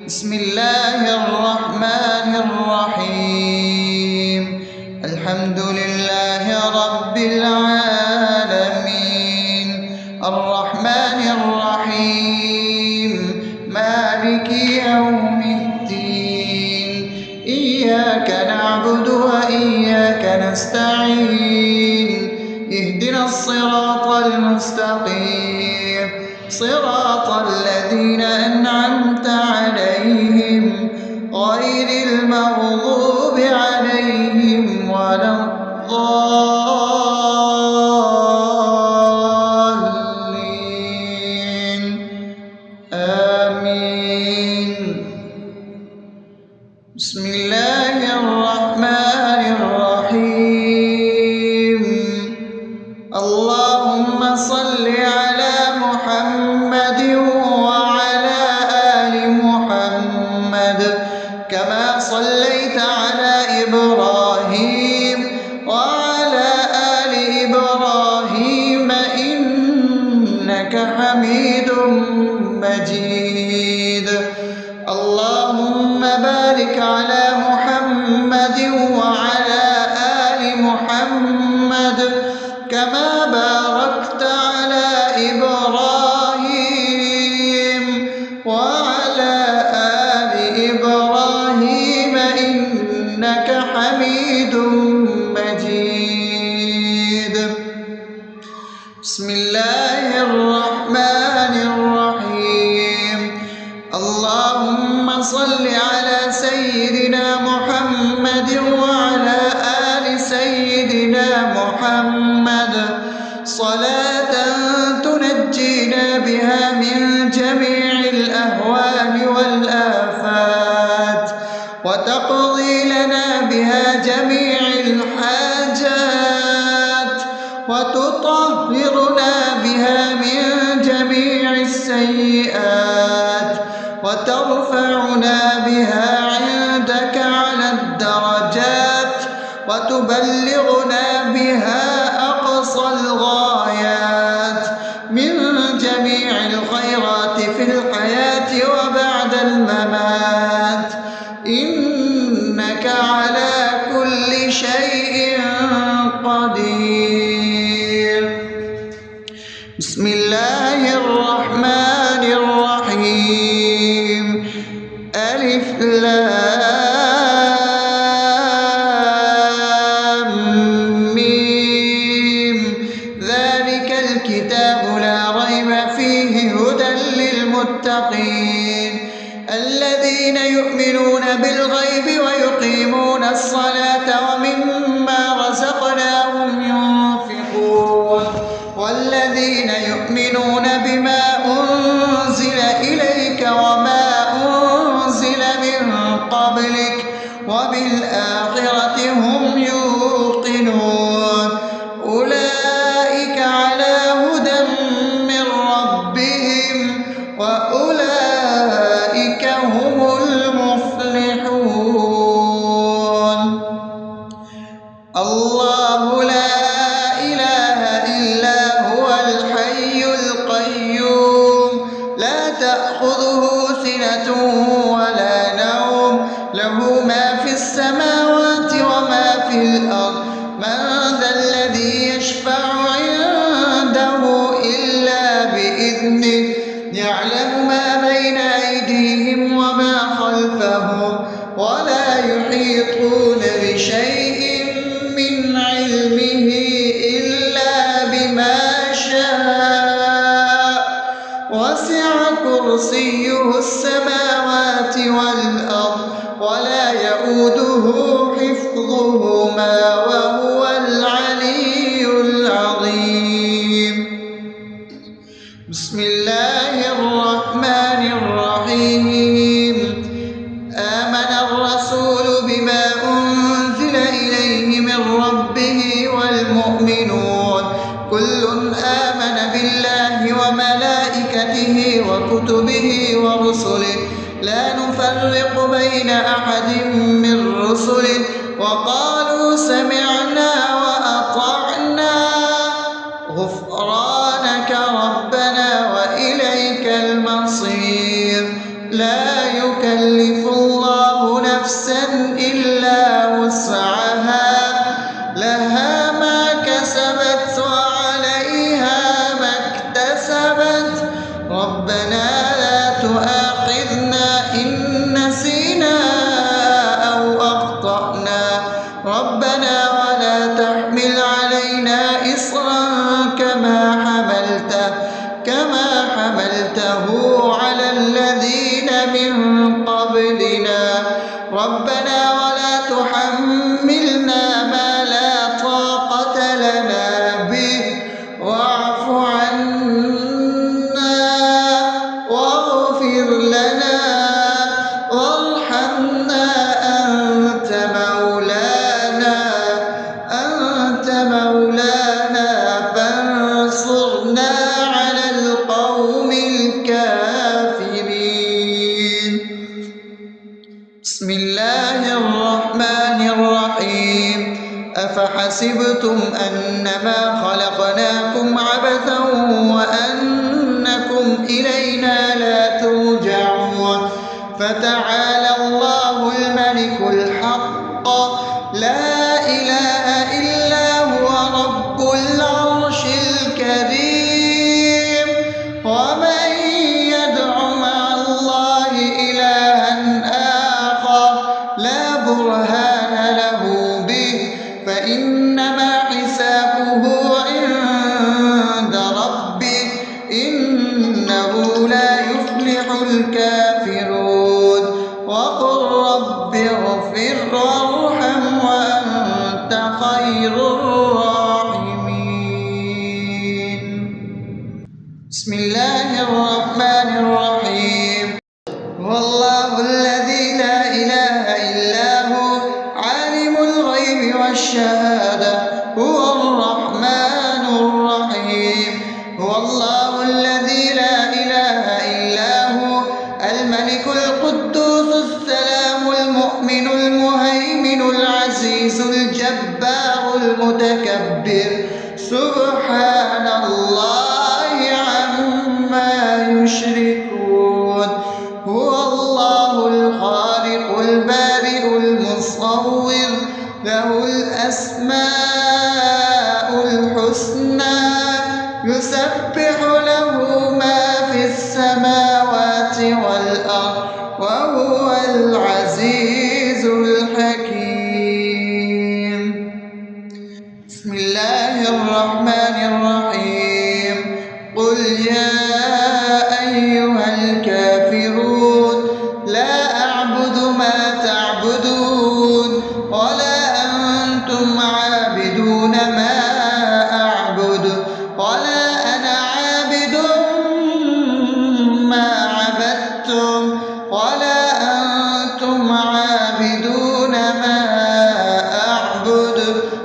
بسم الله الرحمن الرحيم. الحمد لله رب العالمين، الرحمن الرحيم، مالك يوم الدين. إياك نعبد وإياك نستعين، اهدنا الصراط المستقيم، صراط الذين أنعمت عليهم غير المغضوب عليهم ولا الضالين. آمين. بسم الله الرحمن الرحيم. اللهم صل على محمد وعلى آل محمد كما صليت على إبراهيم وعلى آل إبراهيم إنك حميد مجيد. اللهم بارك على محمد وعلى آل محمد كما باركت على إبراهيم وعلى آل إبراهيم إنك حميد مجيد. بسم الله الرحمن الرحيم. اللهم صل على سيدنا محمد وعلى آل سيدنا محمد صلاة تنجينا بها من جميع الأهوال والآفات، وتقضي لنا بها جميع الحاجات، وتطهرنا بها من جميع السيئات، وترفعنا بها عندك على الدرجات، وتبلغنا بها أقصى الغايات من جميع الخيرات في الحياة وبعد الممات، إنك على كل شيء قدير. بسم الله الرحمن الرحيم. ألف لام ميم. ذلك الكتاب لا ريب فيه هدى للمتقين الذين يؤمنون بالغيب ويقيمون الصلاة ومما رزقناهم ينفقون والذين يؤمنون بما أنزل إليك وما أنزل من قبلك وبالآخرة هم يوقنون أولئك على هدى من ربهم وأولئك هم المفلحون. الله لا إله إلا هو الحي القيوم لا تأخذه سنة ولا نوم له ما في السماوات وما في الأرض من ذا الذي يشفع عنده إلا بإذنه يعلم ما بين أيديهم وما خلفهم ولا يحيطون بشيء من علمه إلا بما شاء وسع كرسيه السماوات والأرض ولا يؤوده حفظهما وهو العلي العظيم. بسم الله الرحمن الرحيم. آمن الرسول بما أنزل إليه من ربه والمؤمنون كل آمن بالله وملائكته وكتبه ورسله لا نفرق بين أحد من رسله وقالوا سمعنا وأطعنا غفرانك ربنا وإليك المصير. لا يكلف يكلف الله نفسا إلا وسعها لها ما كسبت وعليها ما اكتسبت ربنا لا تؤاخذنا إن نسينا أو أخطأنا ربنا ولا تحمل علينا إصرا كما حملته على الذين من قبلنا ربنا ولا تحملنا ما لا طاقة لنا به واعف عنا واغفر لنا وارحمنا أنت مولانا فانصرنا على القوم الكافرين. بسم الله الرحمن الرحيم أفحسبتم أنما خلقناكم عبثا وأنكم إلينا لا ترجعون فتعالى الله الملك الحق لا إله إلا هو رب العرش الكريم ومن يدع مع الله إلها آخر لا برهان له به فإنما حسابه عند ربه إنه لا يفلح الكافرون وقل رب اغفر وارحم وأنت خير الراحمين. بسم الله الرحمن الرحيم هو الله الذي لا إله إلا هو عالم الغيب والشهادة هو الرحمن الرحيم هو الله الذي لا إله إلا هو الملك القدوس السلام المؤمن المهيمن العزيز الجبار المتكبر سبحان الله عما يشركون هو الله الخالق البارئ المصور له الأسماء الحسنى يسبح له ما في السماوات والأرض وهو العزيز الحكيم. بسم الله الرحمن الرحيم قل يا أيها الكافرون لا أعبد ما تعبدون ولا أنتم عابدون ما أعبد ولا أنا عابد ما عبدتم ولا أنتم عابدون ما أعبد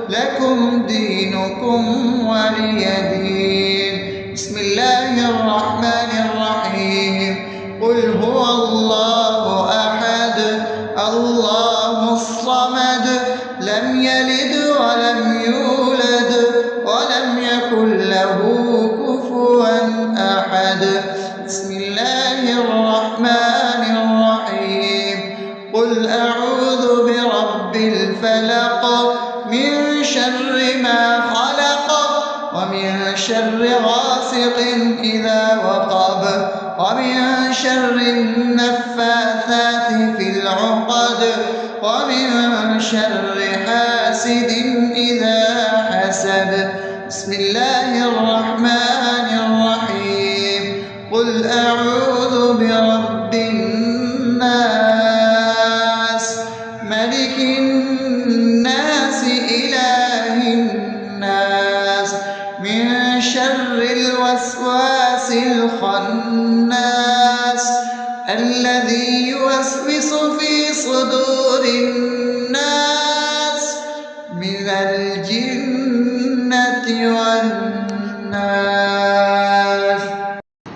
لكم دينكم ولي دين. بسم الله الرحمن الرحيم قل هو الله أحد الله الصمد لم يلد ولم يولد ولم يكن له كفوا أحد. بسم الله الرحمن الرحيم قل أعوذ برب الفلق من شر ما خلق ومن شر غاسق إذا وقب ومن شر النفاثات في العقد ومن شر حاسد إذا حسد. بسم الله الرحمن الرحيم قل أعوذ برب الناس ملك الناس إله الناس من شر الوسواس الخناس الذي يوسوس في صدور الناس من الجنة والناس.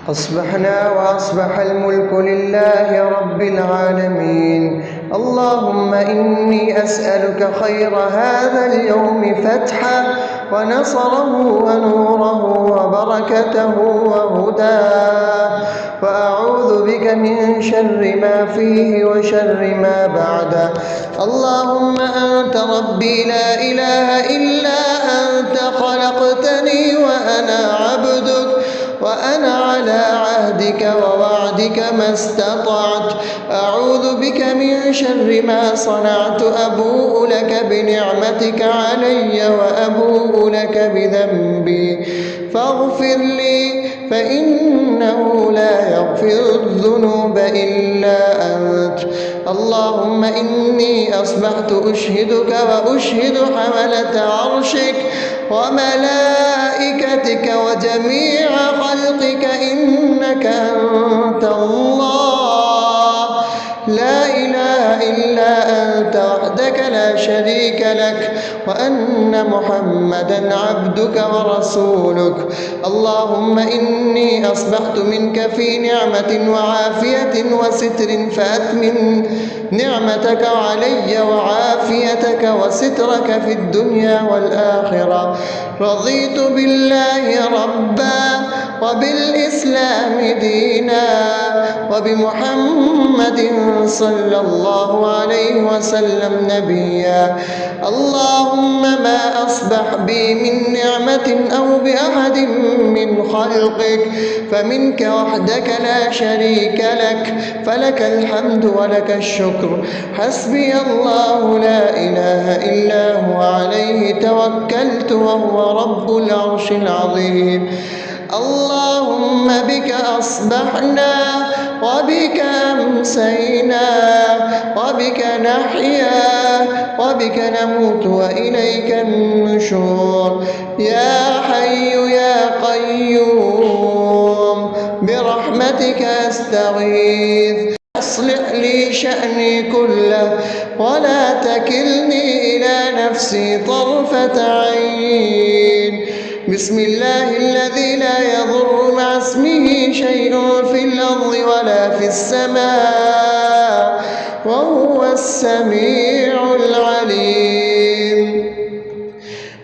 أصبحنا وأصبح الملك لله رب العالمين اللهم إني أسألك خير هذا اليوم فتحه ونصره ونوره وبركته وهداه، وأعوذ بك من شر ما فيه وشر ما بعده. اللهم أنت ربي لا إله إلا أنت، خلقتني وأنا عبدك، وأنا على عهدك ووعدك ما استطعت. أعوذ بك من شر ما صنعت، أبوء لك بنعمتك علي وأبوء لك بذنبي، فاغفر لي فإنه لا يغفر الذنوب إلا أنت. اللهم إني أصبحت أشهدك وأشهد حملة عرشك وملائكتك وجميع خلقك إنك أنت الله، لا إله إلا أنت وحدك لا شريك لك، وأن محمدا عبدك ورسولك. اللهم إني أصبحت منك في نعمة وعافية وستر، فأتمم نعمتك علي وعافيتك وسترك في الدنيا والآخرة. رضيت بالله ربا وبالإسلام دينا وبمحمد صلى الله عليه وسلم نبيا. اللهم ما أصبح بي من نعمة أو بأحد من خلقك فمنك وحدك لا شريك لك، فلك الحمد ولك الشكر. حسبي الله لا إله إلا هو، عليه توكلت وهو رب العرش العظيم. اللهم بك أصبحنا وبك أمسينا وبك نحيا وبك نموت وإليك النشور. يا حي يا قيوم برحمتك أستغيث، أصلح لي شأني كله ولا تكلني إلى نفسي طرفة عين. بسم الله الذي لا يضر مع اسمه شيء في الأرض ولا في السماء وهو السميع العليم.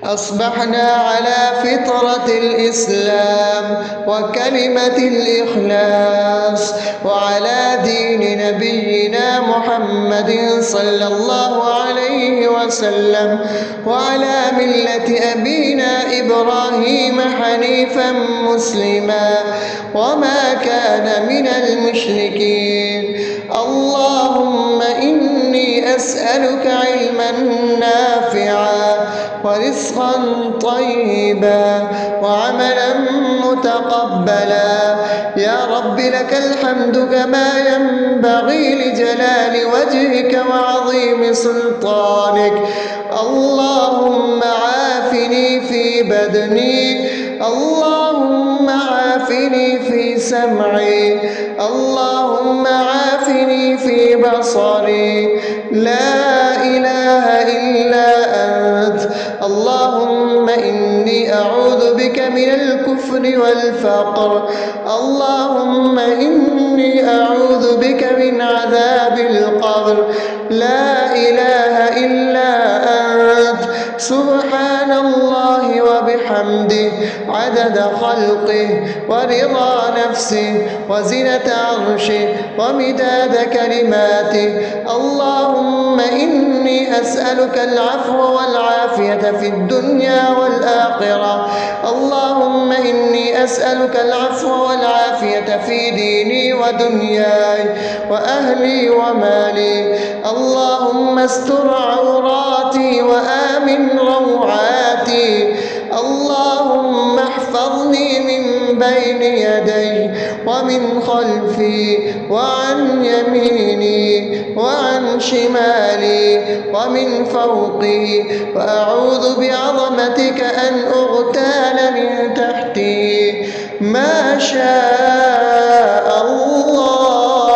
أصبحنا على فطرة الإسلام وكلمة الإخلاص وعلى دين نبينا محمد صلى الله عليه وسلم وعلى ملة أبينا إبراهيم حنيفا مسلما وما كان من المشركين. اللهم إني أسألك علما نافعا ورزقا طيبا وعملا متقبلا. يا رب لك الحمد كما ينبغي لجلال وجهك وعظيم سلطانك. اللهم عافني في بدني، اللهم عافني في سمعي، اللهم عافني في بصري. لا إله إلا أنت. اللهم إني أعوذ بك من الكفر والفقر. اللهم إني أعوذ بك من عذاب القبر. لا إله إلا أنت. سبحان الله وبحمده عدد خلقه ورضا نفسه وزنة عرشه ومداد كلماته. اللهم إني أسألك العفو والعافية في الدنيا والآخرة. اللهم إني أسألك العفو والعافية في ديني ودنياي وأهلي ومالي. اللهم استر عوراتي وآمن روعاتي. اللهم احفظني من بين يدي ومن خلفي وعن يميني وعن شمالي ومن فوقي، وأعوذ بعظمتك أن أغتال من تحتي. ما شاء الله،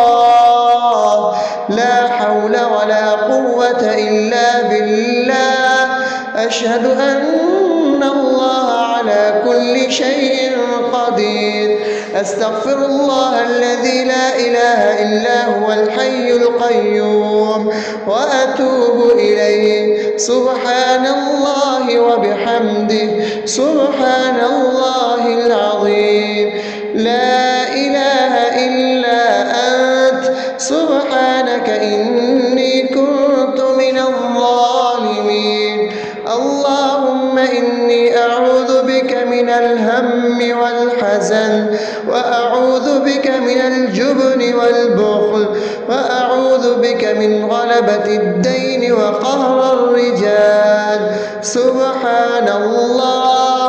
لا حول ولا قوة إلا بالله. أشهد أن الله على على كل شيء قدير. أستغفر الله الذي لا إله إلا هو الحي القيوم وأتوب إليه. سبحان الله وبحمده سبحان الله العظيم. لا إله إلا أنت سبحانك إني كنت من الظالمين. اللهم إني أعوذ بك من الهم والحزن، وأعوذ بك من الجبن والبخل، وأعوذ بك من غلبة الدين وقهر الرجال. سبحان الله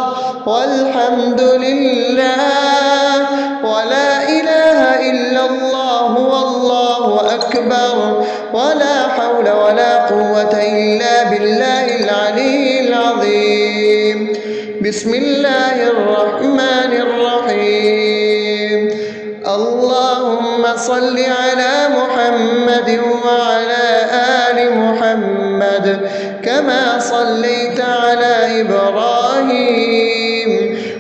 والحمد لله ولا إله إلا الله والله أكبر ولا حول ولا قوة إلا بالله العلي العظيم. بسم الله الرحمن الرحيم. اللهم صل على محمد وعلى آل محمد كما صليت على إبراهيم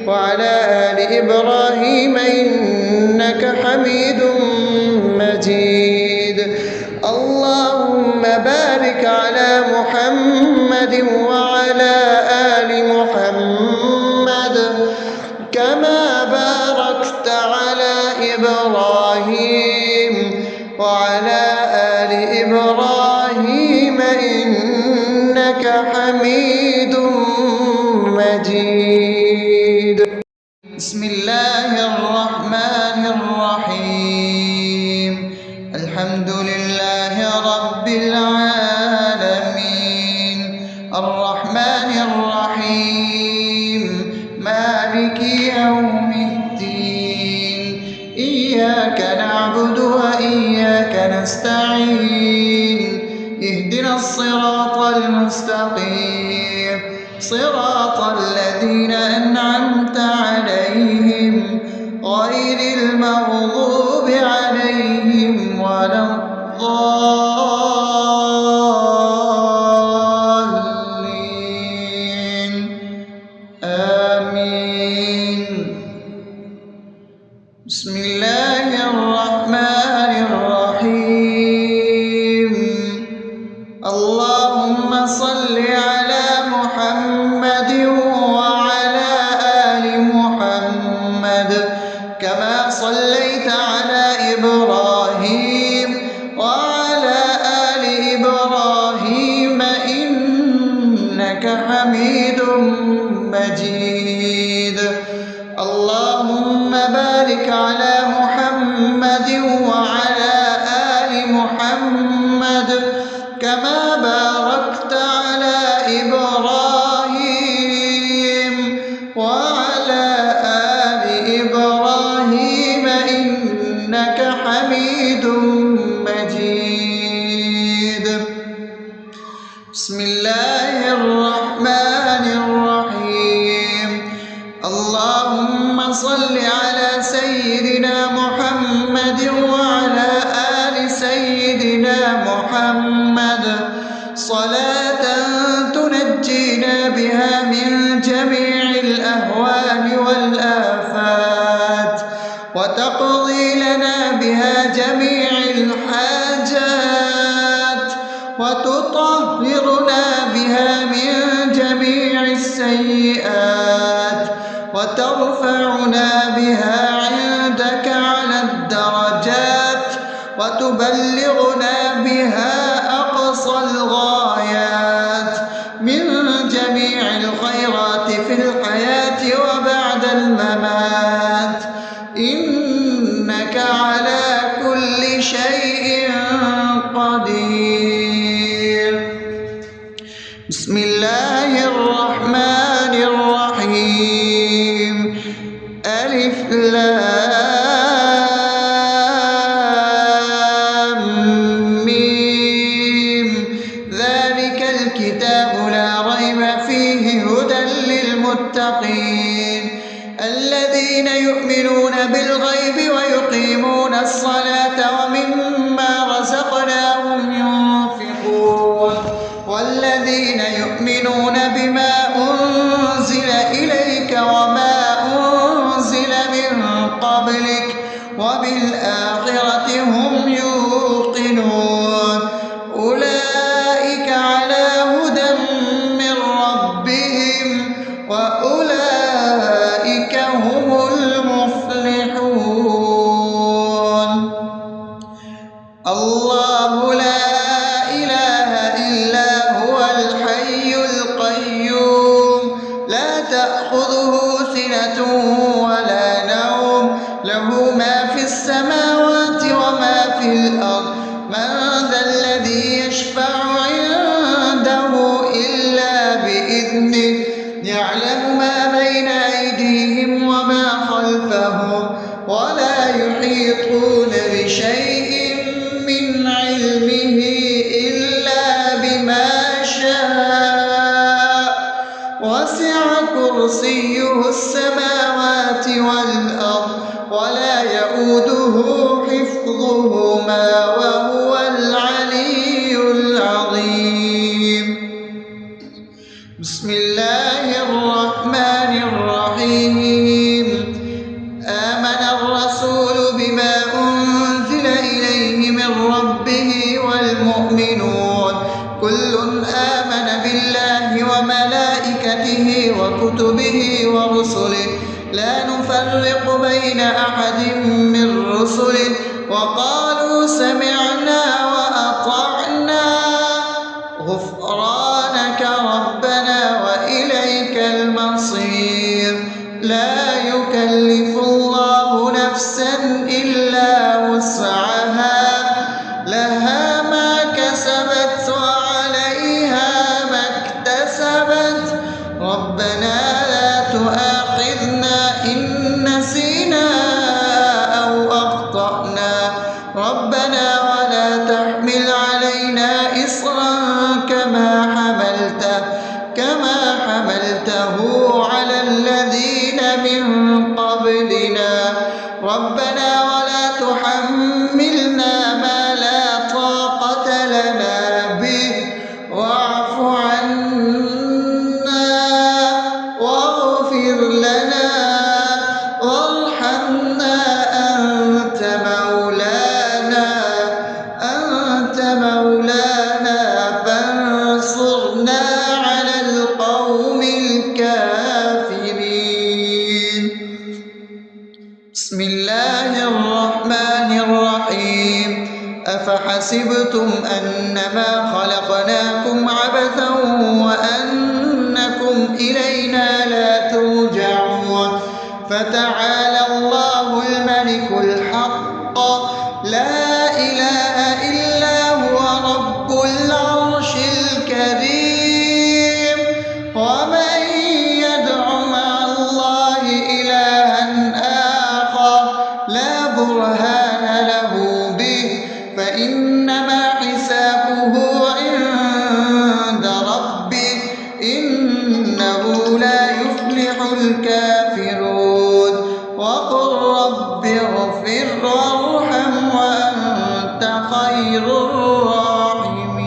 وعلى آل إبراهيم إنك حميد مجيد. اللهم بارك على محمد وعلى آل محمد كما باركت على إبراهيم وعلى آل إبراهيم إنك حميد مجيد. بسم الله الرحمن الرحيم. الحمد لله رب العالمين الرحمن الرحيم مالك يوم الدين. إياك نعبد وإياك نستعين. اهدنا الصراط المستقيم صراط الذين أنعمت عليهم غير المغضوب عليهم ولا الضالين. آمين. بسم الله الرحمن الرحيم. اللهم صل على محمد وعلى آل محمد كما صليت على إبراهيم وعلى آل إبراهيم إنك حميد مجيد. اللهم بارك على محمد وعلى آل محمد كما باركت على إبراهيم وعلى آل إبراهيم إنك حميد مجيد. بسم الله الرحمن الرحيم. اللهم صل على سيدنا محمد وعلى آل سيدنا محمد صلاة تنجينا بها من جميع الأهوال والآفات وتقضي لنا بها جميع الحاجات وتطهرنا بها من جميع السيئات وترفعنا بها عندك على الدرجات وتبلغنا بها أقصى الغايات من جميع الخيرات في الحياة وبعد الممات إنك على كل شيء قدير. بسم الله الرحمن الرحيم. ألف لام ميم. ذلك الكتاب لا ريب فيه هدى للمتقين الذين يؤمنون بالغيب ويقيمون الصلاة ومما رزقناهم ينفقون والذين يؤمنون يشفع عنده إلا بإذنه يعلم ما بين أيديهم وما خلفهم ولا يحيطون بشيء من علمه إلا بما شاء وسع كرسيه السماوات والأرض ولا يئوده حفظهما وهو العلي العظيم. بسم الله الرحمن الرحيم. آمن الرسول بما أنزل إليه من ربه والمؤمنون كل آمن بالله وملائكته وكتبه ورسله لا نفرق بين أحد من رسله وقالوا سمعنا وأطعنا غفرانك ربنا وإليك المصير. لا يكلف الله نفسا إلا وسعها لها ما كسبت وعليها ما اكتسبت ربنا لا تؤاخذنا إن نسينا أو أخطأنا ربنا ولا تحمل علينا إصرا كما حملته على الذين من قبلنا ربنا ولا تحملنا ما لا طاقة لنا به واعف عنا واغفر لنا وارحمنا أنت مولانا فانصرنا على القوم الكافرين. بسم الله الرحمن الرحيم. أفحسبتم أنما خلقناكم عبثا وأنكم إلينا لا ترجعون فتعالى الله الملك الحق لا إله إلا هو رب العرش الكريم. ومن يدع مع الله إلها آخر لا برهان له به فإنما حسابه عند ربه إنه لا يفلح الكافرون. وقل رب اغفر وارحم وأنت خير الراحمين.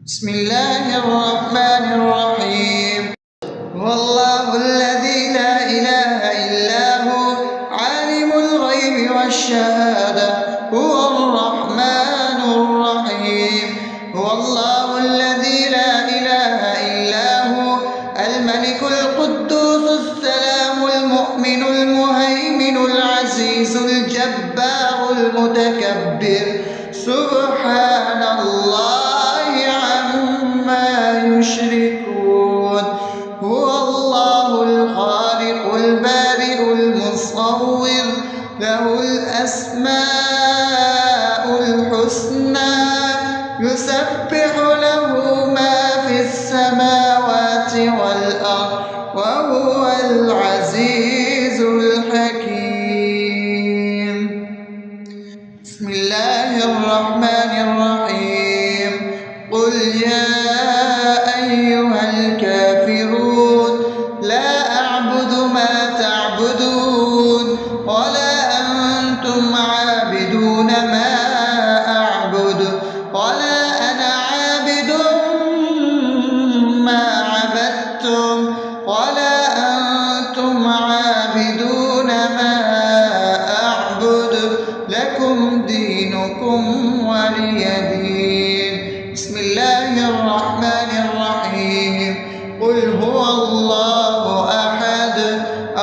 بسم الله الرحمن الرحيم. هو الله الذي لا إله إلا هو عالم الغيب والشهادة هو الرحمن الرحيم. هو الله الذي لا إله إلا هو الملك القدوس السلام المؤمن المهيمن العزيز الجبار المتكبر سبحان الله عما يشركون. هو الله الخالق البارئ المصور له الأسماء الحسنى يسبح له ما في السماوات والأرض وهو العزيز الحكيم. بسم الله الرحمن الرحيم. قل يا أيها الكافرون لا أعبد ما تعبدون ولا أنتم عابدون ما أعبد ولا أنا عابد ما عبدتم ولا أنتم عابدون ما أعبد لكم دينكم ولي دين. بسم الله الرحمن الرحيم. قل هو الله أحد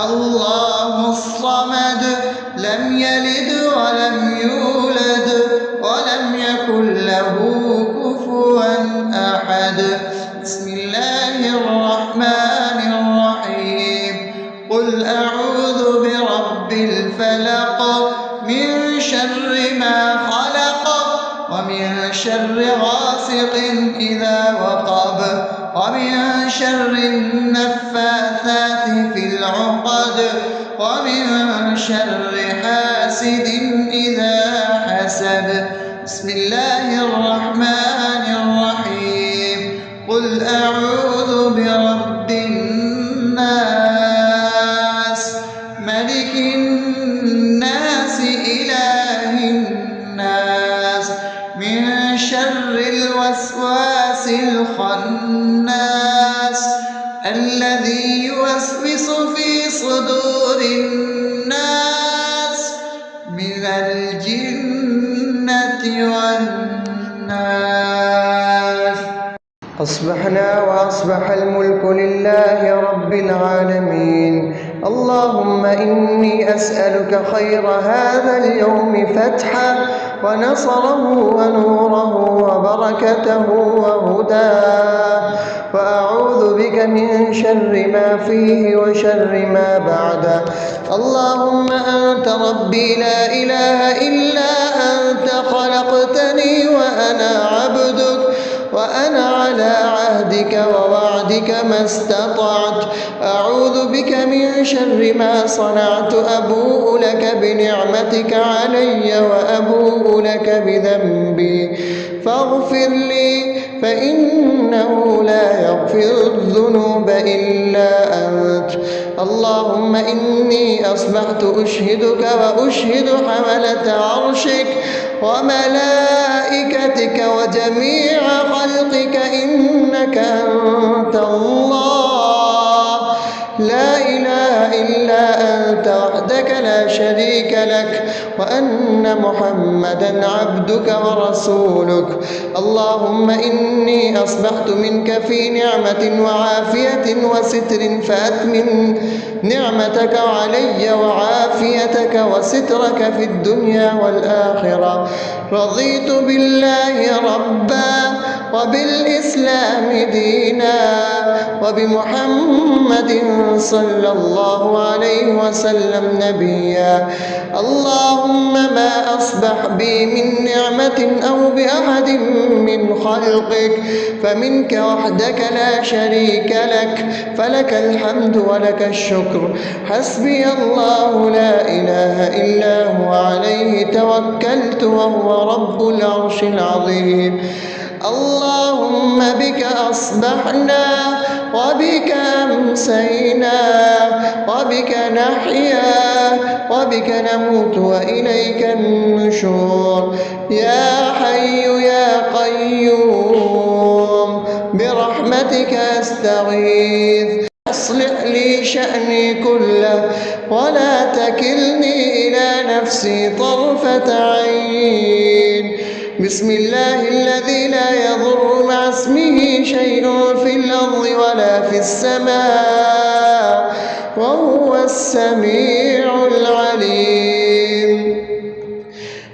الله الصمد لم يلد ولم يولد ولم يكن له كفوا أحد. بسم الله الرحمن الرحيم. قل أعوذ برب الفلق من شر ما خلق ومن شر غاسق إذا وقب ومن شر النفاثات في العقد ومن شر حاسد إذا حسد. بسم الله الرحمن الرحيم. قل أعوذ برب الناس ملك الناس إله الناس من شر الوسواس الخناس الذي يوسوس في صدور الناس من الجنة والناس. أصبحنا وأصبح الملك لله رب العالمين. اللهم إني أسألك خير هذا اليوم فتحه ونصره ونوره وبركته وهداه، وأعوذ بك من شر ما فيه وشر ما بعده. اللهم أنت ربي لا إله إلا أنت، خلقتني وأنا عبدك وأنا على عهدك ووعدك ما استطعت. أعوذ بك من شر ما صنعت، أبوء لك بنعمتك علي وأبوء لك بذنبي فاغفر لي، فإنه لا يغفر الذنوب إلا أنت. اللهم إني أصبحت أشهدك وأشهد حملة عرشك وملائكتك وجميع خلقك إنك أنت الله لا إله إلا أنت وحدك لا شريك لك، وأن محمدا عبدك ورسولك. اللهم إني أصبحت منك في نعمة وعافية وستر، فأتمم نعمتك علي وعافيتك وسترك في الدنيا والآخرة. رضيت بالله ربا وبالإسلام دينا وبمحمد صلى الله عليه وسلم نبيا. اللهم ما أصبح بي من نعمة أو بأحد من خلقك فمنك وحدك لا شريك لك، فلك الحمد ولك الشكر. حسبي الله لا إله إلا هو عليه توكلت وهو رب العرش العظيم. اللهم بك أصبحنا وبك أمسينا وبك نحيا وبك نموت وإليك النشور. يا حي يا قيوم برحمتك أستغيث، أصلح لي شأني كله ولا تكلني إلى نفسي طرفة عين. بسم الله الذي لا يضر مع اسمه شيء في الأرض ولا في السماء وهو السميع العليم.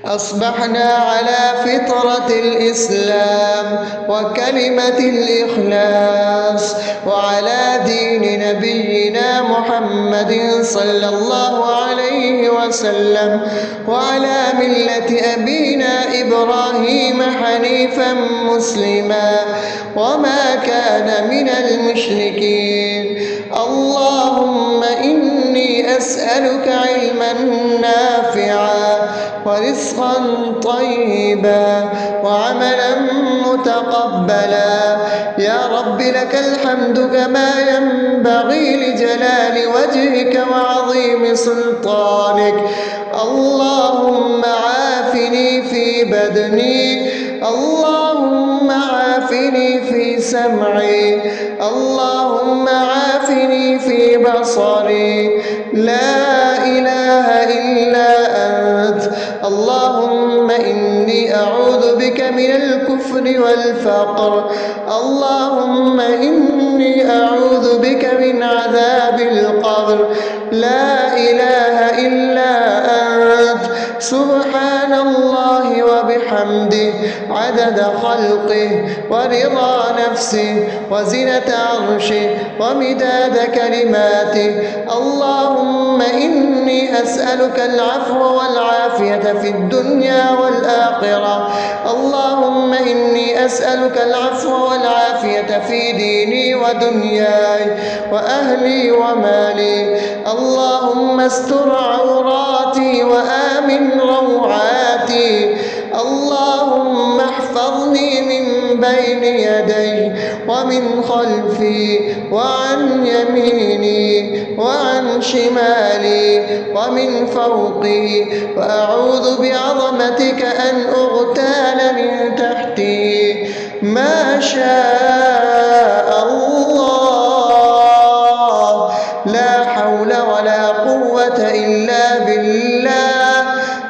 أصبحنا على فطرة الإسلام وكلمة الإخلاص وعلى دين نبينا محمد صلى الله عليه وسلم وعلى ملة أبينا إبراهيم حنيفا مسلما وما كان من المشركين. اللهم إني أسألك علما نافعا ورزقا طيبا وعملا متقبلا. يا رب لك الحمد كما ينبغي لجلال وجهك وعظيم سلطانك. اللهم عافني في بدني، اللهم عافني في سمعي، اللهم عافني في بصري. لا إله إلا أنت. اللهم إني أعوذ بك من الكفر والفقر. اللهم إني أعوذ بك من عذاب القبر. لا إله إلا أنت. سبحان الله وبحمده عدد خلقه ورضا نفسه وزنة عرشه ومداد كلماته. اللهم إني أسألك العفو والعافية في الدنيا والآخرة. اللهم أسألك العفو والعافية في ديني ودنياي وأهلي ومالي. اللهم استر عوراتي وآمن روعاتي. اللهم احفظني من بين يدي ومن خلفي وعن يميني وعن شمالي ومن فوقي، وأعوذ بعظمتك أن أغتال من تحتي. ما شاء الله، لا حول ولا قوة إلا بالله.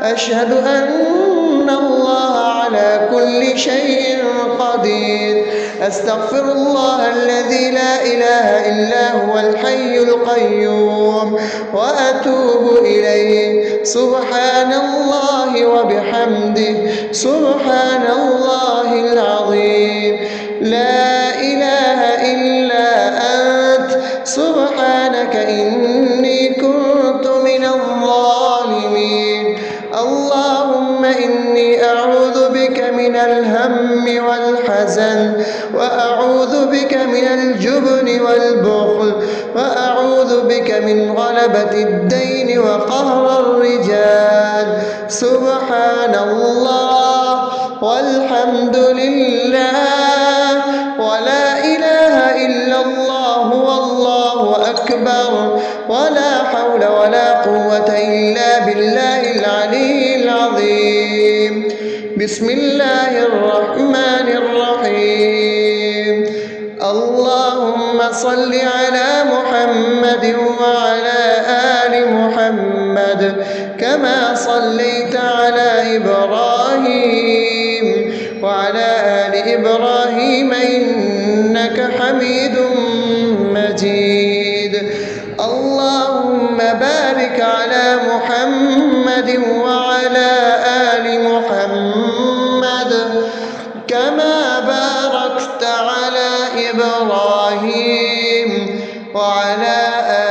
أشهد أن الله على كل شيء قدير. أستغفر الله الذي لا إله إلا هو الحي القيوم وأتوب إليه. سبحان الله وبحمده، سبحان الله العظيم. لا إله إلا أنت، سبحانك إني كنت من الظالمين. اللهم إني أعوذ بك من الهم والحزن، وأعوذ بك من الجبن والبخل، وأعوذ بك من غلبة الدين وقهر الرجال. سبحان الله والحمد لله ولا إله إلا الله والله أكبر، ولا حول ولا قوة إلا بالله العلي العظيم. بسم الله الرحمن الرحيم. اللهم صل على محمد وعلى آل محمد كما صليت على إبراهيم وعلى آل إبراهيم إنك حميد مجيد. اللهم بارك على محمد وعلى آل محمد كما باركت على إبراهيم وعلى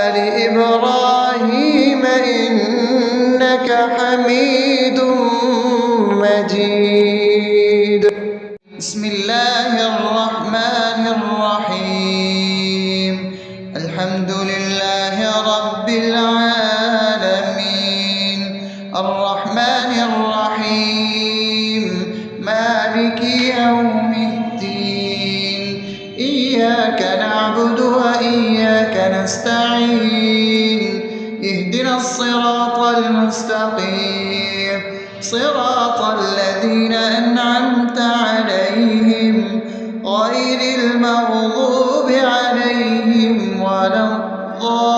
آل إبراهيم إنك حميد مجيد. بسم الله الرحمن الرحيم. الحمد لله رب العالمين، الرحمن الرحيم، مالك يوم الدين. إياك نعبد وإياك نستعين. اهدنا الصراط المستقيم، صراط الذين أنعمت عليهم غير المغضوب عليهم ولا الضالين.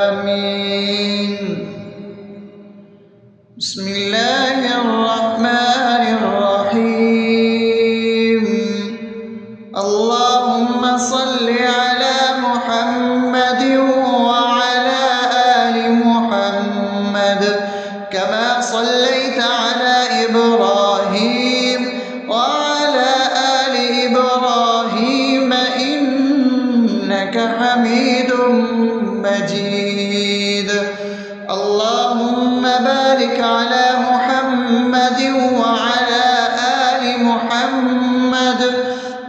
آمين. بسم الله الرحمن الرحيم. اللهم صل على محمد وعلى آل محمد كما صليت على إبراهيم وعلى آل إبراهيم إنك حميد مجيد. اللهم بارك على محمد وعلى آل محمد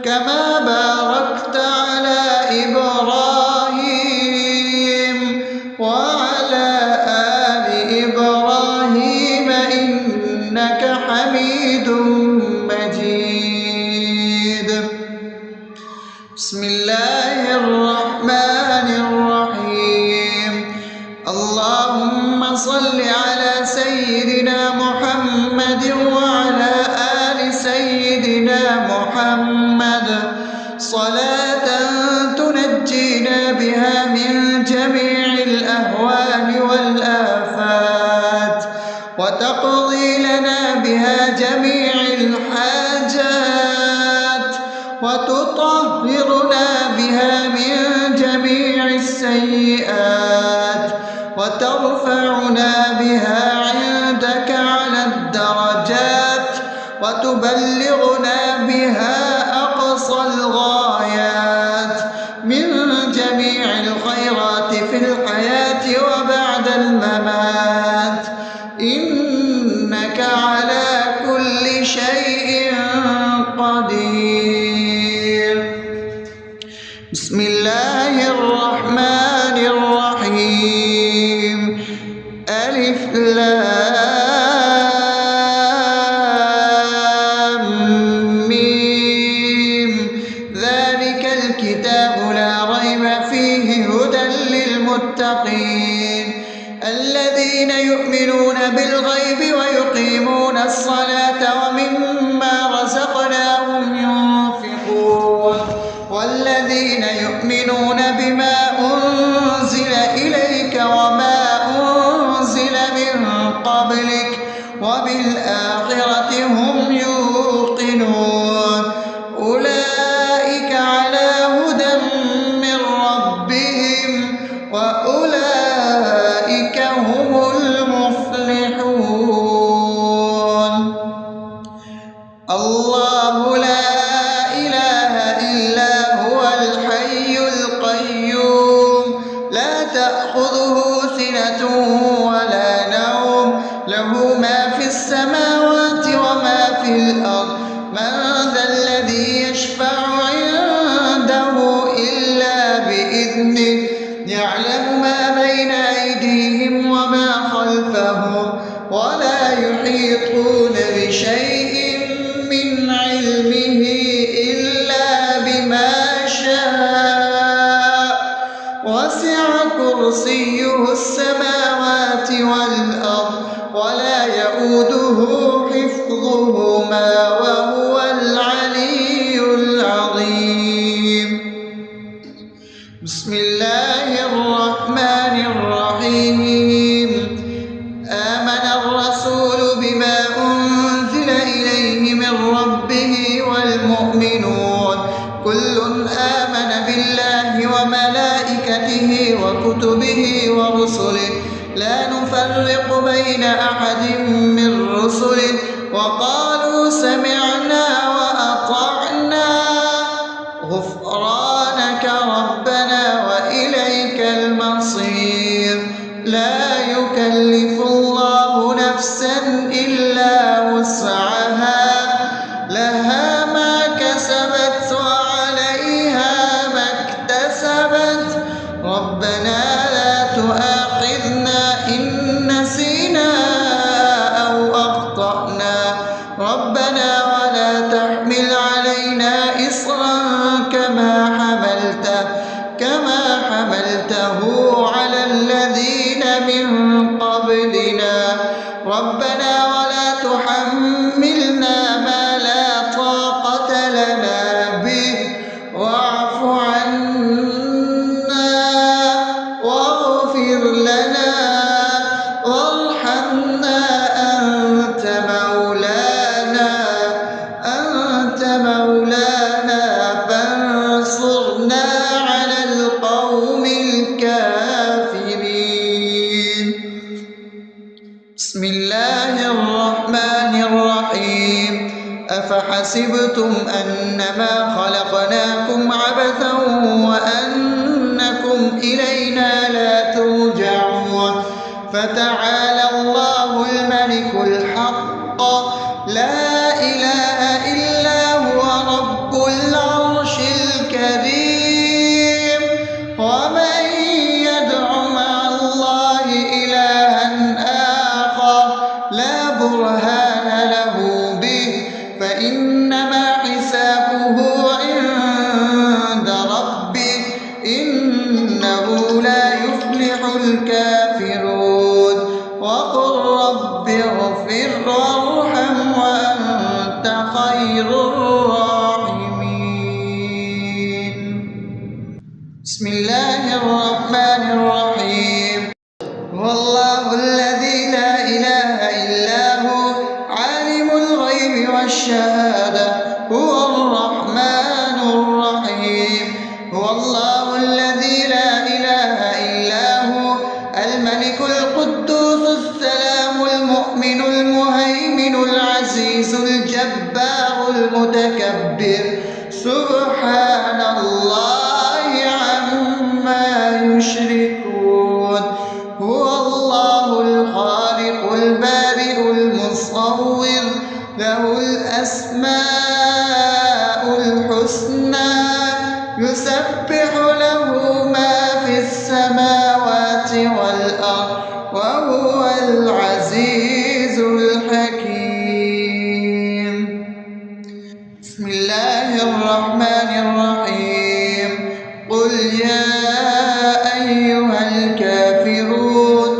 كما باركت على إبراهيم وعلى آل إبراهيم إنك حميد مجيد. بسم الله الرحمن الرحيم. اللهم صل على سيدنا محمد وعلى آل سيدنا محمد صلاة تنجينا بها من جميع الأهوال والآفات، وتقضي لنا بها جميع الحاجات، وتطهرنا بها من جميع السيئات، وترفعنا بها عندك على الدرجات، وتبلغنا بها أقصى الغايات من جميع الخيرات في الحياة وبعد الممات. لام ميم ذلك الكتاب لا ريب فيه هدى للمتقين الذين يؤمنون بالغيب ويقيمون الصلاة ومما رزقناهم ينفقون والذين يؤمنون بما أنزل إليك وما أنزل من قبلك وبالآخرة هم يوقنون أولئك على هدى من ربهم وأولئك هم المفلحون الله لا إله إلا هو الحي القيوم لا تأخذه سنة ولا نوم له ما في السماوات وما في الأرض من ذا الذي يشفع عنده إلا بإذنه يعلم ما بين أيديهم وما خلفهم ولا يحيطون بشيء من علمه إلا بما شاء وسع كرسيه السماوات والأرض ولا يؤوده حفظهما وهو العلي العظيم بسم الله الرحمن الرحيم آمن الرسول بما أنزل إليه من ربه والمؤمنون كل آمن بالله وملائكته وكتبه ورسله لا نفرق بين أحد من رسله وقالوا سمعنا وأطعنا غفرانك ربنا وإليك المصير لا يكلف الله نفسا إلا وسعها لها ما كسبت وعليها ما اكتسبت ربنا لا تؤاخذنا إن نسينا أو أخطأنا ربنا ولا تحمل علينا إصرا كما حملته على الذين من قبلنا ربنا ولا تحملنا ما لا طاقة لنا به واعف عنا واغفر لنا وارحمنا أنت مولانا فانصرنا على القوم الكافرين بسم الله الرحمن الرحيم أفحسبتم أنما خلقناكم عبثا وأنكم إلينا لا ترجعون فتعالى الله الملك الحق لا إله إلا هو رب العرش الكريم ومن يدع مع الله إلها آخر لا برهان له به فإنما حسابه عند ربه إنه لا يفلح الكافرون وقل رب اغفر وارحم وأنت خير الراحمين بسم الله الرحمن الرحيم هو الله الذي لا إله إلا هو عالم الغيب والشهادة هو الرحمن الرحيم هو الله الذي لا إله إلا هو الملك القدوس السلام المؤمن المهيمن العزيز الجبار المتكبر سبحان الله عما يشركون هو الله الخالق البارئ المصور له الأسماء الحسنى يسبح له ما في السماوات والأرض وهو العزيز الحكيم. بسم الله الرحمن الرحيم. قل يا أيها الكافرون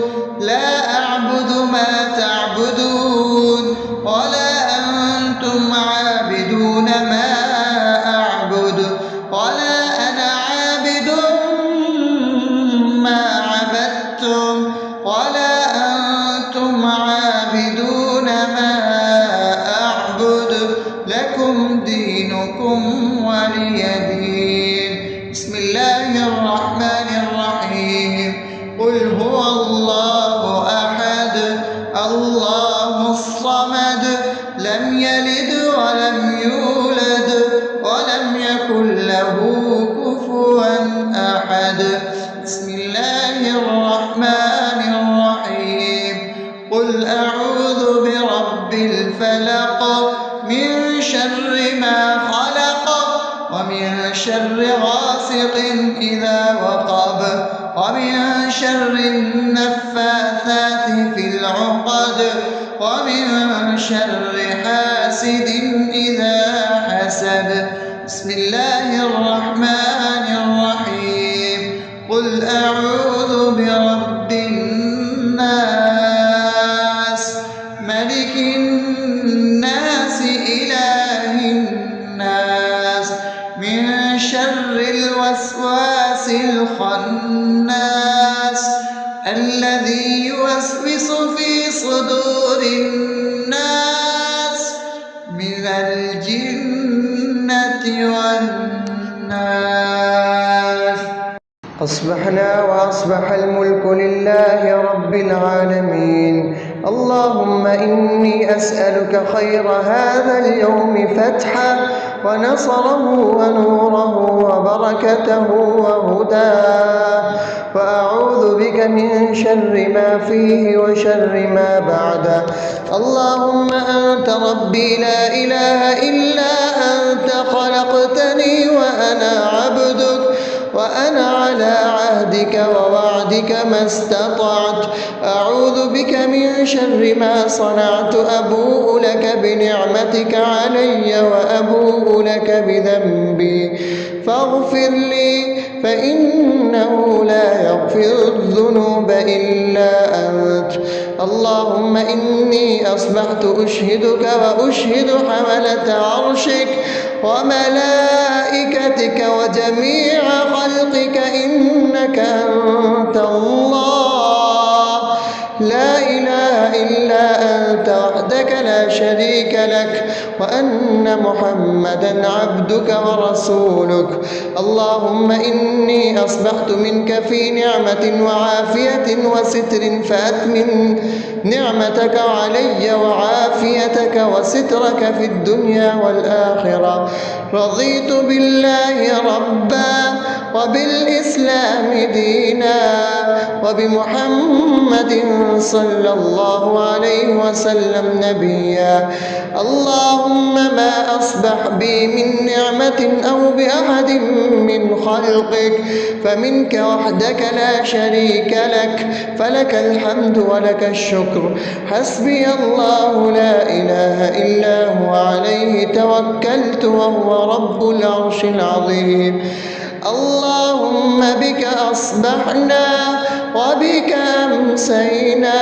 لا أعبد ما تعبدون ولا أنتم عابدون ما أعبد ولا أنا عابد ما عبدتم ولا أنتم عابدون ما أعبد لكم دينكم ولي دين. بسم الله الرحمن الرحيم. قل هو الله أحد الله الصمد لم يلد ولم يولد ولم يكن له كفوا أحد. بسم الله الرحمن الرحيم. قل أعوذ برب الفلق من شر ما خلق ومن شر غاسق إذا وقب ومن شر النفاثات في العقد ومن شر حاسد إذا حسد. بسم الله الرحمن الرحيم. قل أعوذ برب الناس ملك الناس إله الناس من شر الوسواس الخناس الذي يوسوس في صدور الناس من الجنة والناس. أصبحنا وأصبح الملك لله رب العالمين. اللهم إني أسألك خير هذا اليوم فتحه ونصره ونوره وبركته وهداه، وأعوذ بك من شر ما فيه وشر ما بعده. اللهم أنت ربي لا إله إلا أنت خلقتني وأنا عبدك وأنا على عهدك ووعدك ما استطعت. أعوذ بك من شر ما صنعت. أبوء لك بنعمتك علي وأبوء لك بذنبي فاغفر لي فإنه لا يغفر الذنوب إلا أنت. اللهم إني أصبحت أشهدك وأشهد حملة عرشك وملائكتك وجميع خلقك إنك أنت الله لا إله إلا أنت وحدك لا شريك لك وأن محمدا عبدك ورسولك. اللهم إني أصبحت منك في نعمة وعافية وستر فأتمم نعمتك علي وعافيتك وسترك في الدنيا والآخرة. رضيت بالله ربا وبالإسلام دينا وبمحمد صلى الله عليه وسلم نبيا. اللهم ما أصبح بي من نعمة أو بأحد من خلقك فمنك وحدك لا شريك لك فلك الحمد ولك الشكر. حسبي الله لا إله إلا هو عليه توكلت وهو رب العرش العظيم. اللهم بك أصبحنا وبك أمسينا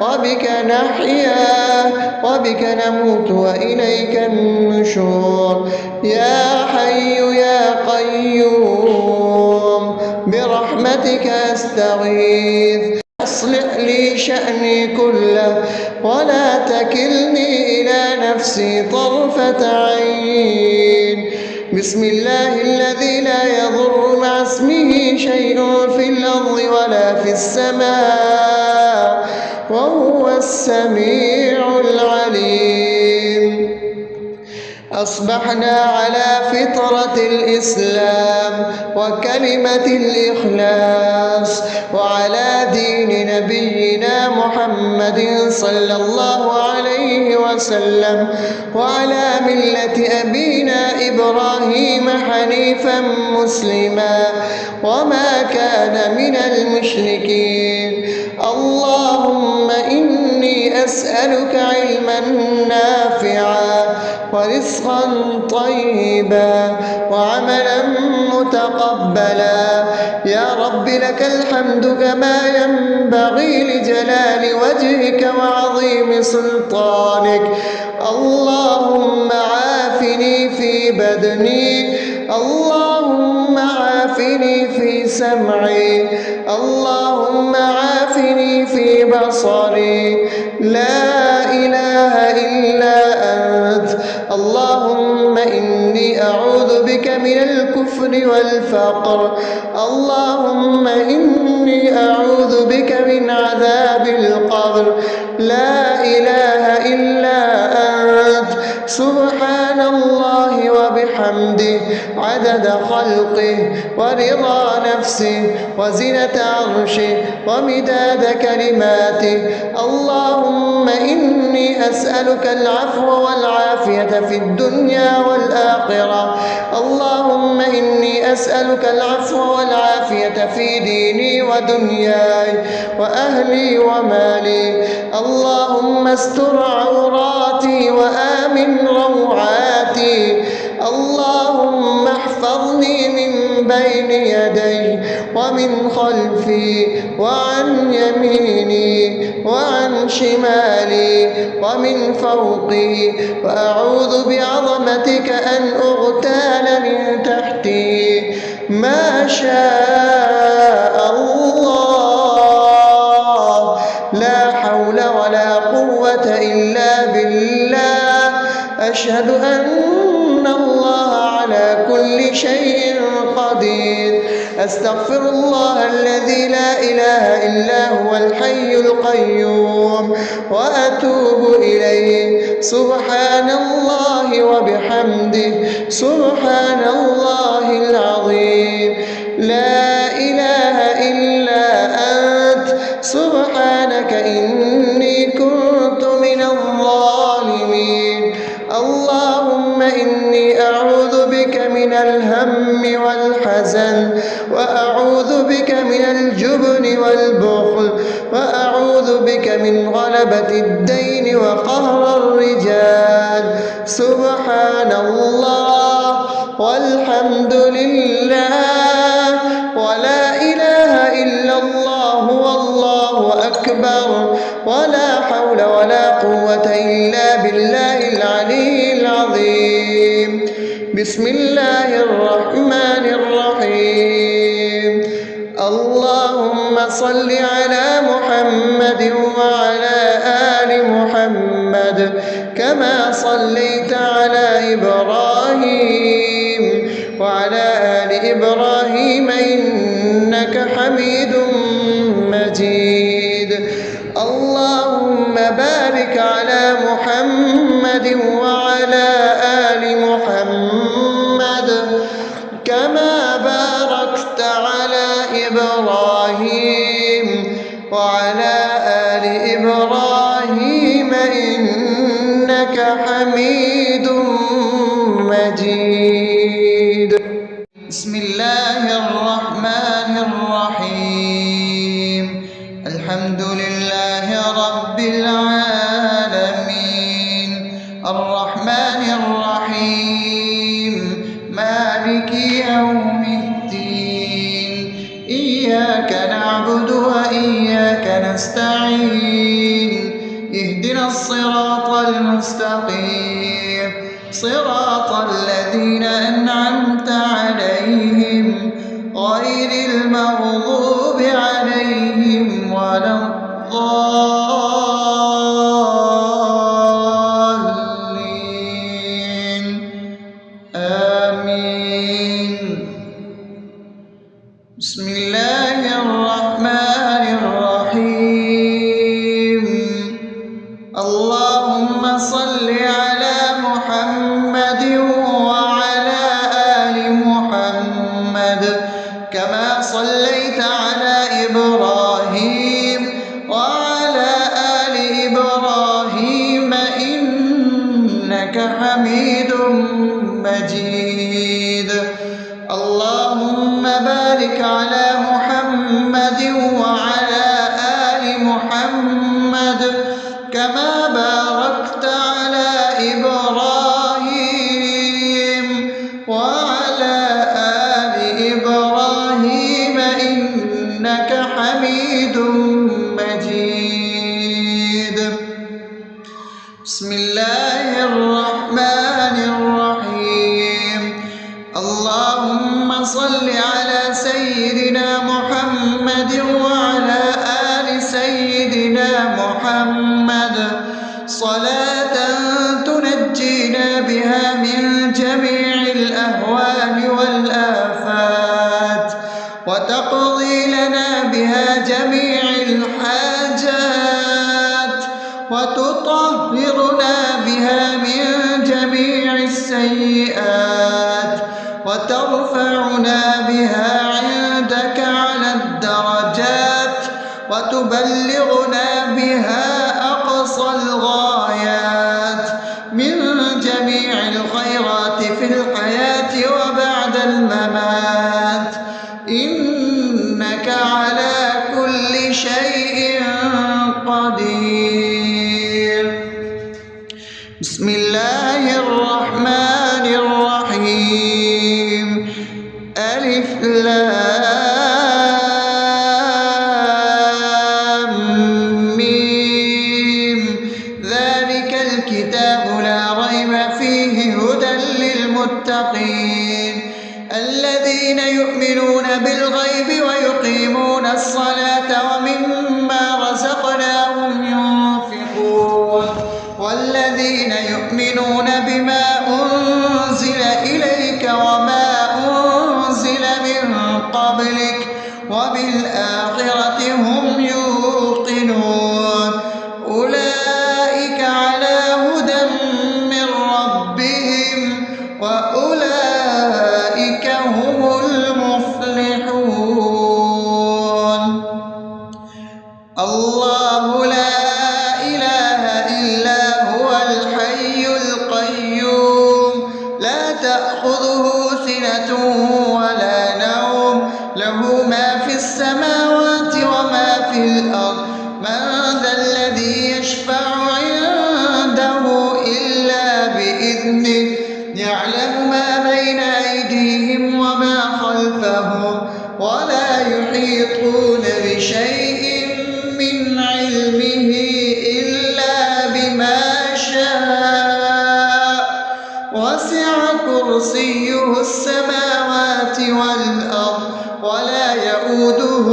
وبك نحيا وبك نموت وإليك النشور. يا حي يا قيوم برحمتك أستغيث. أصلح لي شأني كله ولا تكلني إلى نفسي طرفة عين. بسم الله الذي لا يضر مع اسمه شيء في الأرض ولا في السماء وهو السميع العليم. أصبحنا على فطرة الإسلام وكلمة الإخلاص وعلى دين نبينا محمد صلى الله عليه وسلم وعلى ملة أبينا إبراهيم حنيفا مسلما وما كان من المشركين. الله أسألك علما نافعا ورزقا طيبا وعملا متقبلا. يا رب لك الحمد كما ينبغي لجلال وجهك وعظيم سلطانك. اللهم عافني في بدني، اللهم عافني في سمعي، اللهم عافني في بصري. لا إله إلا أنت. اللهم إني أعوذ بك من الكفر والفقر، اللهم إني أعوذ بك من عذاب القبر. لا إله إلا أنت. سبحان الله وبحمده عدد خلقه ورضا نفسه وزنة عرشه ومداد كلماته. اللهم إني أسألك العفو والعافية في الدنيا والآخرة. اللهم إني أسألك العفو والعافية في ديني ودنياي وأهلي ومالي. اللهم استر عوراتي وآمن روعاتي. اللهم احفظني من بين يدي ومن خلفي وعن يميني وعن شمالي ومن فوقي، وأعوذ بعظمتك أن أغتال من تحتي. ما شاء الله، لا حول ولا قوة إلا بالله. أشهد أن الله على كل شيء قدير. أستغفر الله الذي لا إله إلا هو الحي القيوم وأتوب إليه. سبحان الله وبحمده سبحان الله العظيم. لا إله إلا أنت. سبحانك إني كنت من الظالمين. اللهم إني أعوذ بك من الهم والحزن، وأعوذ بك من الجبن والبخل، وأعوذ بك من غلبة الدين وقهر الرجال. سبحان الله والحمد لله ولا إله إلا الله والله أكبر، ولا حول ولا قوة إلا بالله العلي العظيم. بسم الله الرحمن الرحيم. اللهم صل على محمد وعلى آل محمد كما صليت على إبراهيم وعلى آل إبراهيم إنك حميد مجيد. اللهم بارك على محمد وعلى آل محمد كما باركت على إبراهيم وعلى آل إبراهيم إنك حميد مجيد. بسم الله الرحمن الرحيم. الحمد لله رب العالمين الرحمن الرحيم مالك يوم الدين. إياك نعبد وإياك نستعين. اهدنا الصراط المستقيم صراط الذين أنعمت عليهم غير المغضوب عليهم ولا الضالين. آمين. بسم الله الرحمن الرحيم. اللهم صل على محمد وعلى آل محمد كما صليت على إبراهيم وعلى آل جميع الحاجات وتطهرنا بها من جميع السيئات وترفعنا بها عندك على الدرجات وتبلغنا بها أقصى الغايات من جميع الخيرات في الحياة وبعد الممات إنك على كل شيء قدير. بسم الله الرحمن الرحيم. ألف لام ميم. ذلك الكتاب لا ريب فيه هدى للمتقين الذين يؤمنون بالغيب ويقيمون الصلاة ومما رزقناهم ينفقون والذين يؤمنون بما أنزل إليك وما أنزل من قبلك وبالآخرة هم يوقنون أولئك على هدى من ربهم وأولئك هم المفلحون. الله لا إله إلا هو الحي القيوم لا تأخذه سنة ولا نوم له ما في السماوات وما في الأرض من ذا الذي يشفع عنده إلا بإذنه يعلم ما بين أيديهم وما خلفهم ولا يحيطون بشيء من علمه إلا بما شاء وسع كرسيه السماوات والأرض ولا يؤوده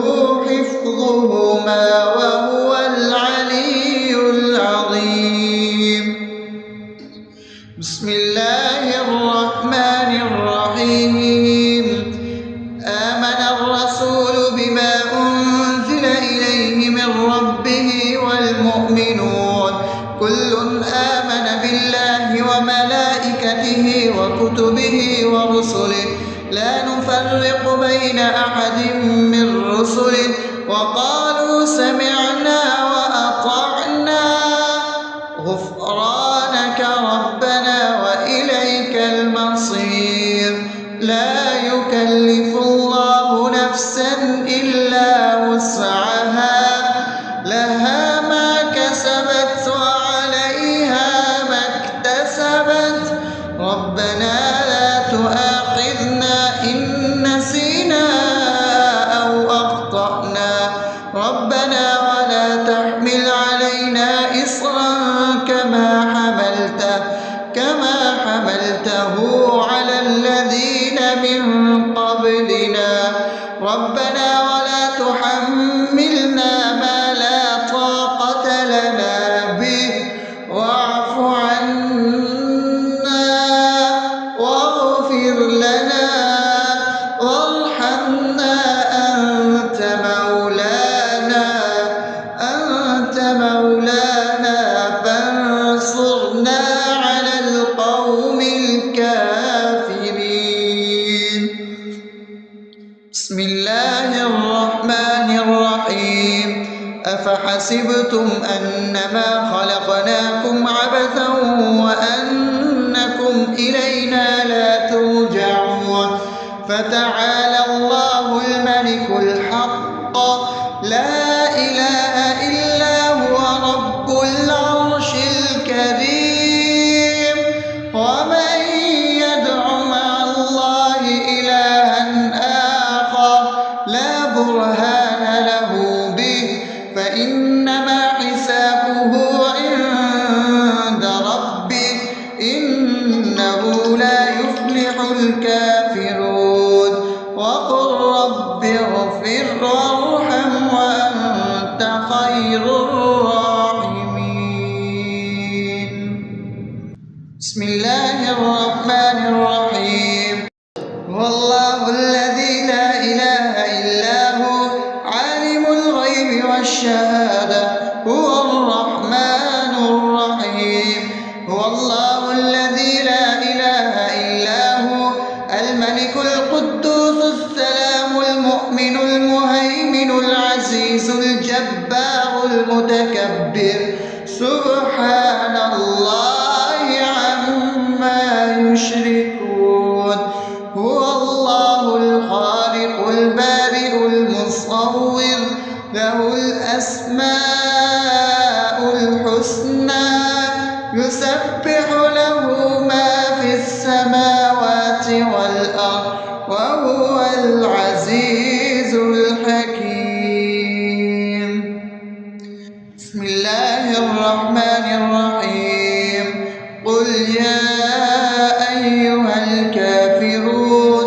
حفظهما وهو العلي العظيم. بسم الله الرحمن الرحيم. آمن الرسول بما أنزل إليه من ربه والمؤمنون كل آمن بالله وملائكته وكتبه ورسله لا نفرق بين أحد من رسله وقالوا سمعنا وأطعنا غفرانك ربنا وإليك المصير. لا يكلف الله نفسا إلا وسعها لها ما كسبت وعليها ما اكتسبت ربنا لا تؤاخذنا إن نسينا أو أخطأنا ربنا ولا تحمل علينا إصرا كما حملته على الذين من قبلنا ربنا ولا تحملنا ما لا طاقة لنا به واعف عنا واغفر لنا وارحمنا أنت مولانا فانصرنا على القوم الكافرين. بسم الله الرحمن الرحيم. أفحسبتم أنما خلقناكم عبثا وأنكم إلينا لا ترجعون فتعالى الله الملك الحق لا إله إلا هو رب العرش الكريم. ومن يدع مع الله إلها آخر لا برهان له به فإنما حسابه عند ربه إنه لا يفلح الكافرون. وقل رب اغفر وارحم وأنت خير الراحمين. بسم الله الرحمن الرحيم. والله الذي لا إله إلا هو عالم الغيب والشهادة هو الرحمن الرحيم. هو الله الذي لا إله إلا هو الملك القدوس السلام المؤمن المهيمن العزيز الجبار المتكبر سبحان الله عما يشركون. هو الله الخالق البارئ المصور له الأسماء الحسنى يسبح له ما في السماوات والأرض وهو العزيز الحكيم. بسم الله الرحمن الرحيم. قل يا أيها الكافرون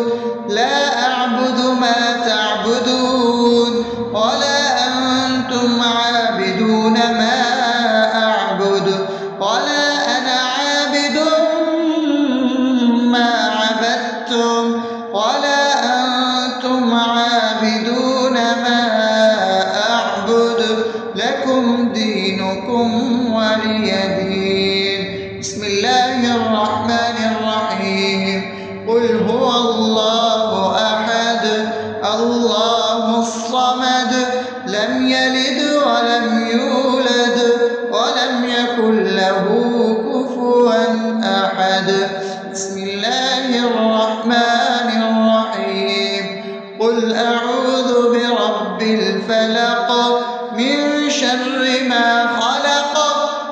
لا أعبد ما تعبدون ولا أنتم عابدون ما أعبد ولا أنا عابد ما عبدتم ولا أنتم عابدون ما أعبد لكم دينكم ولي دين. بسم الله الرحمن الرحيم. قل هو الله أحد الله الصمد لم يلد ولم يولد ولم يكن له كفوا أحد. بسم الله الرحمن الرحيم. قل أعوذ برب الفلق من شر ما خلق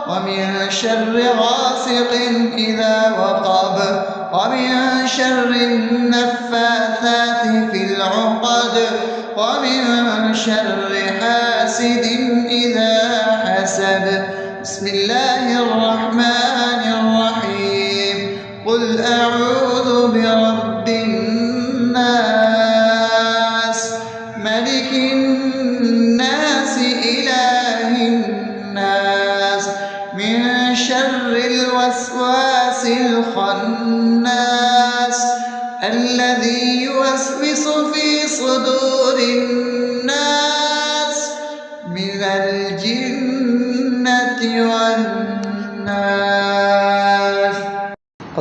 ومن شر غاسق إذا وقب ومن شر النفاثات في العقد ومن شر حاسد إذا حسد. بسم الله الرحمن الرحيم. قل أعوذ برب الناس ملك الناس إله الناس من شر الوسواس الخناس الذي يوسوس في صدور الناس من الجنة والناس.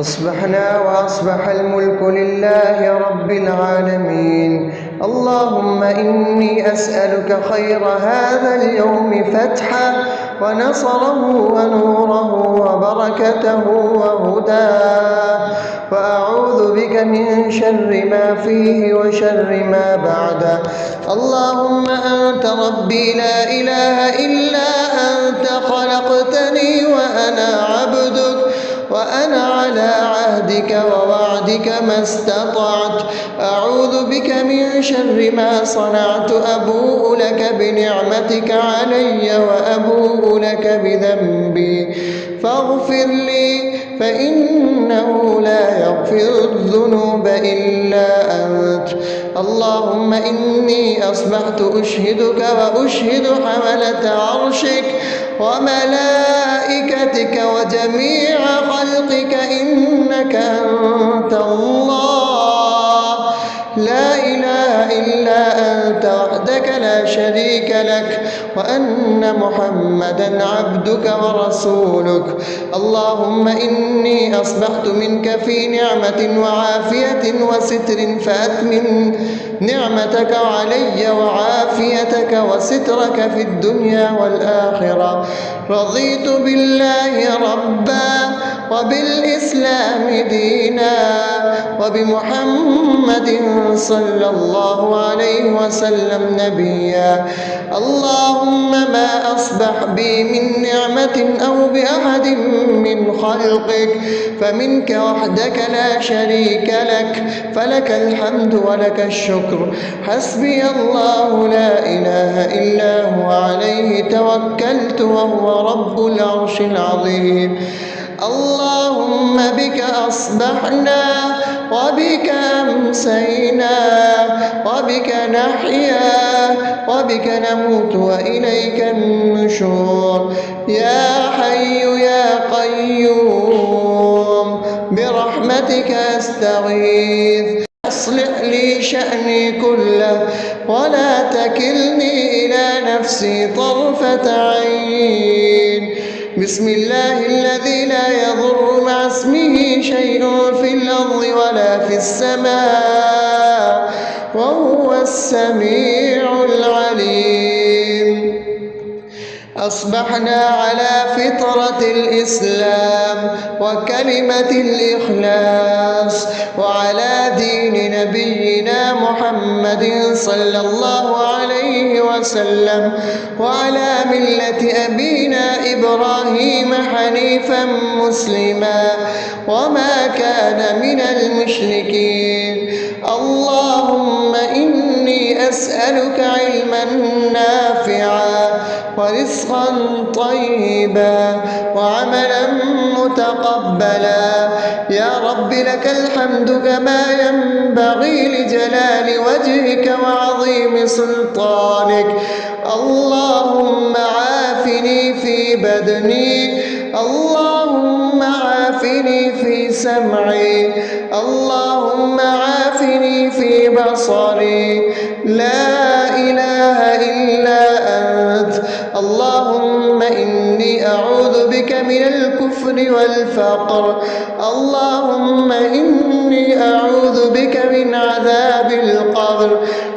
أصبحنا وأصبح الملك لله رب العالمين. اللهم إني أسألك خير هذا اليوم فتحه ونصره ونوره وبركته وهداه، وأعوذ بك من شر ما فيه وشر ما بعده. اللهم أنت ربي لا إله إلا أنت خلقتني وأنا عبدك وأنا على عهدك ووعدك ما استطعت. أعوذ بك من شر ما صنعت. أبوء لك بنعمتك علي وأبوء لك بذنبي فاغفر لي فإنه لا يغفر الذنوب إلا أنت. اللهم إني أصبحت أشهدك وأشهد حملة عرشك وملائكتك وجميع خلقك إنك أنت الله لا إله إلا أنت وحدك لا شريك لك وأن محمدا عبدك ورسولك. اللهم إني أصبحت منك في نعمة وعافية وستر فأتمم نعمتك علي وعافيتك وسترك في الدنيا والآخرة. رضيت بالله ربا وبالإسلام دينا وبمحمد صلى الله عليه وسلم نبيا. اللهم ما أصبح بي من نعمة أو بأحد من خلقك فمنك وحدك لا شريك لك فلك الحمد ولك الشكر. حسبي الله لا إله إلا هو عليه توكلت وهو رب العرش العظيم. اللهم بك أصبحنا وبك أمسينا وبك نحيا وبك نموت وإليك النشور. يا حي يا قيوم برحمتك أستغيث أصلح لي شأني كله ولا تكلني إلى نفسي نفسي طرفة عين. بسم الله الذي لا يضر مع اسمه شيء في الأرض ولا في السماء وهو السميع العليم. أصبحنا على فطرة الإسلام وكلمة الإخلاص وعلى دين نبينا محمد صلى الله عليه وسلم وعلى ملة أبينا إبراهيم حنيفا مسلما وما كان من المشركين. اللهم إني أسألك علما نافعا ورزقا طيبا وعملا متقبلا. يا رب لك الحمد كما ينبغي لجلال وجهك وعظيم سلطانك. اللهم عافني في بدني، اللهم عافني في سمعي، اللهم عافني في بصري. لا إله إلا أنت. اللهم إني أعوذ بك من الكفر والفقر. اللهم إني أعوذ بك من عذاب القبر.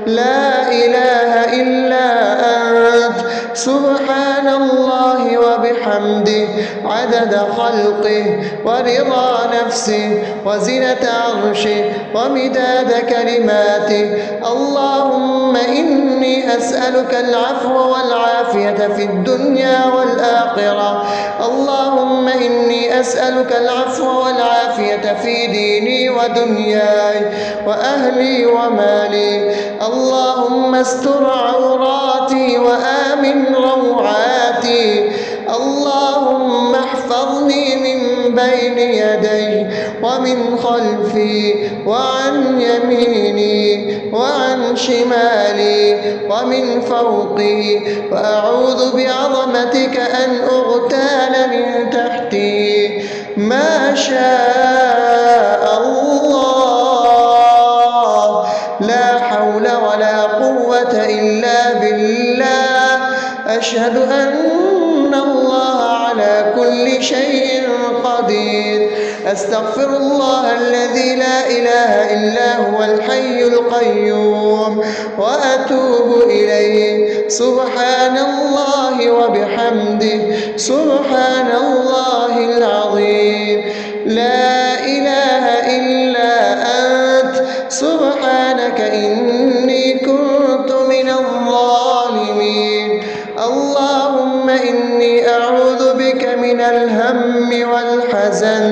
لا إله إلا أنت. سبحان الله وبحمده عدد خلقه ورضا نفسه وزنة عرشه ومداد كلماته. اللهم إني أسألك العفو والعافية في الدنيا والآخرة. اللهم إني أسألك العفو والعافية في ديني ودنياي وأهلي ومالي. اللهم استر عوراتي وآمن روعاتي. اللهم احفظني من بين يدي ومن خلفي وعن يميني وعن شمالي ومن فوقي، وأعوذ بعظمتك أن أغتال من تحتي. ما شاء الله. لا حول ولا قوة إلا بالله. أشهد أن الله على كل شيء قدير. أستغفر الله الذي لا إله إلا هو الحي القيوم وأتوب إليه. سبحان الله وبحمده سبحان الله العظيم. لا إله إلا أنت. سبحانك إني كنت من الظالمين. اللهم إني أعوذ بك من الهم والحزن،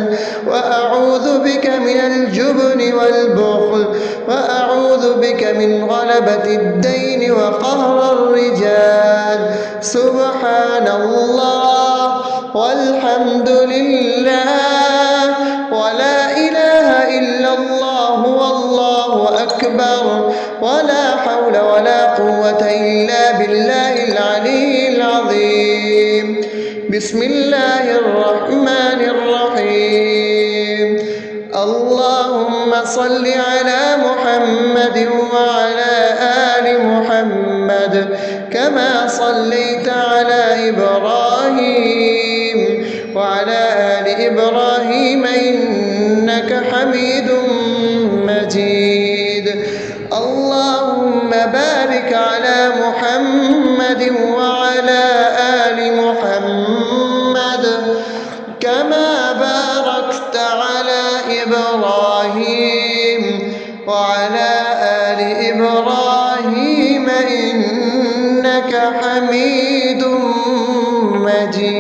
وأعوذ بك من الجبن والبخل، وأعوذ بك من غلبة الدين وقهر الرجال. سبحان الله والحمد لله ولا إله إلا الله والله أكبر ولا حول ولا قوة إلا بالله العلي العظيم. بسم الله الرحمن الرحيم. اللهم صل على محمد وعلى آل محمد كما صليت على إبراهيم وعلى آل إبراهيم إنك حميد مجيد. اللهم بارك على محمد وعلى آل محمد كما باركت على إبراهيم وعلى آل إبراهيم إنك حميد مجيد.